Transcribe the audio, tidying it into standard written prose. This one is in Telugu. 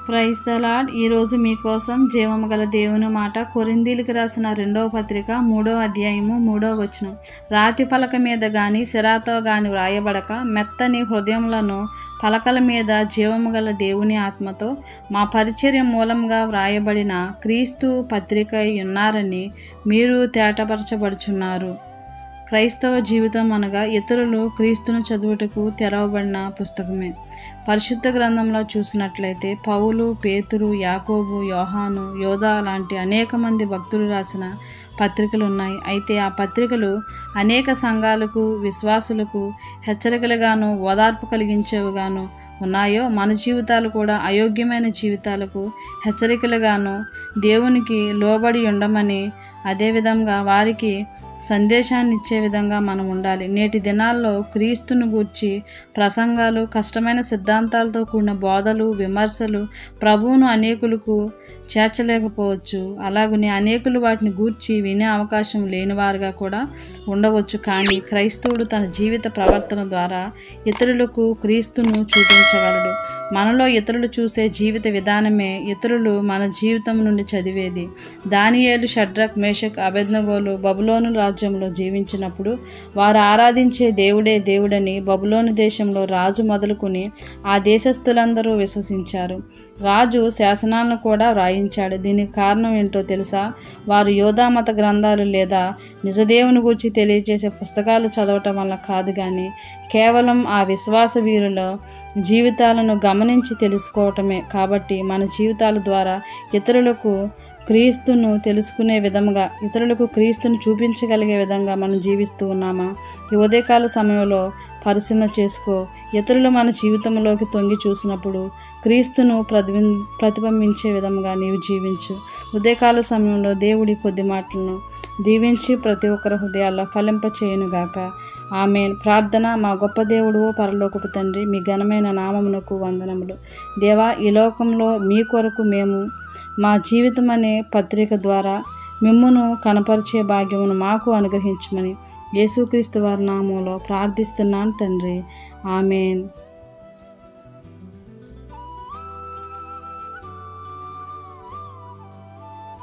Praise the lord. ఈరోజు మీకోసం జీవము గల దేవుని మాట కొరింథీయులకు రాసిన 2వ పత్రిక 3వ అధ్యాయము 3వ వచనం. రాతి పలక మీద గాని సిరాతో గాని వ్రాయబడక మెత్తని హృదయములను పలకల మీద జీవము గల దేవుని ఆత్మతో మా పరిచర్య మూలంగా వ్రాయబడిన క్రీస్తు పత్రిక ఉన్నారని మీరు తేటపరచబడుచున్నారు. క్రైస్తవ జీవితం అనగా ఇతరులు క్రీస్తును చదువుటకు తెరవబడిన పుస్తకమే. పరిశుద్ధ గ్రంథంలో చూసినట్లయితే పౌలు, పేతురు, యాకోబు, యోహాను, యోధా లాంటి అనేక మంది భక్తులు రాసిన పత్రికలు ఉన్నాయి. అయితే ఆ పత్రికలు అనేక సంఘాలకు, విశ్వాసులకు హెచ్చరికలుగాను ఓదార్పు కలిగించేవిగాను ఉన్నాయో, మన జీవితాలు కూడా అయోగ్యమైన జీవితాలకు హెచ్చరికలుగాను దేవునికి లోబడి ఉండమని, అదేవిధంగా వారికి సందేశాన్ని ఇచ్చే విధంగా మనం ఉండాలి. నేటి దినాల్లో క్రీస్తును గూర్చి ప్రసంగాలు, కష్టమైన సిద్ధాంతాలతో కూడిన బోధలు, విమర్శలు ప్రభువును అనేకులకు చేర్చలేకపోవచ్చు. అలాగనే అనేకులు వాటిని గూర్చి వినే అవకాశం లేనివారుగా కూడా ఉండవచ్చు. కానీ క్రైస్తవుడు తన జీవిత ప్రవర్తన ద్వారా ఇతరులకు క్రీస్తును చూపించగలడు. మనలో ఇతరులు చూసే జీవిత విధానమే ఇతరులు మన జీవితం నుండి చదివేది. దానియేలు, షడ్రక్, మేషక్, అబేద్నెగోలు బబులోను రాజ్యంలో జీవించినప్పుడు వారు ఆరాధించే దేవుడే దేవుడని బబులోను దేశంలో రాజు మొదలుకొని ఆ దేశస్థులందరూ విశ్వసించారు. రాజు శాసనాలను కూడా వ్రాయించాడు. దీనికి కారణం ఏంటో తెలుసా? వారు యోధా మత గ్రంథాలు లేదా నిజదేవుని గురించి తెలియజేసే పుస్తకాలు చదవటం వల్ల కాదు, కానీ కేవలం ఆ విశ్వాస వీరుల జీవితాలను గమనించి తెలుసుకోవటమే. కాబట్టి మన జీవితాల ద్వారా ఇతరులకు క్రీస్తును తెలుసుకునే విధంగా, ఇతరులకు క్రీస్తును చూపించగలిగే విధంగా మనం జీవిస్తూ ఉన్నామా? ఈ ఉదయకాల సమయంలో పరిశీలన చేసుకో. ఇతరులు మన జీవితంలోకి తొంగి చూసినప్పుడు క్రీస్తును ప్రతిబింబించే విధంగా నీవు జీవించు. ఉదయకాల సమయంలో దేవుడి కొద్ది మాటలను దీవించి ప్రతి ఒక్కరి హృదయాల్లో ఫలింపచేయునుగాక. ఆమేన్. ప్రార్థన. మా గొప్ప దేవుడు, పరలోకపు తండ్రి, మీ ఘనమైన నామమునకు వందనములు. దేవా, ఈ లోకంలో మీ కొరకు మేము మా జీవితం అనే పత్రిక ద్వారా మిమ్మును కనపరిచే భాగ్యమును మాకు అనుగ్రహించమని యేసుక్రీస్తు వారి నామములో ప్రార్థిస్తున్నాను తండ్రి. ఆమేన్.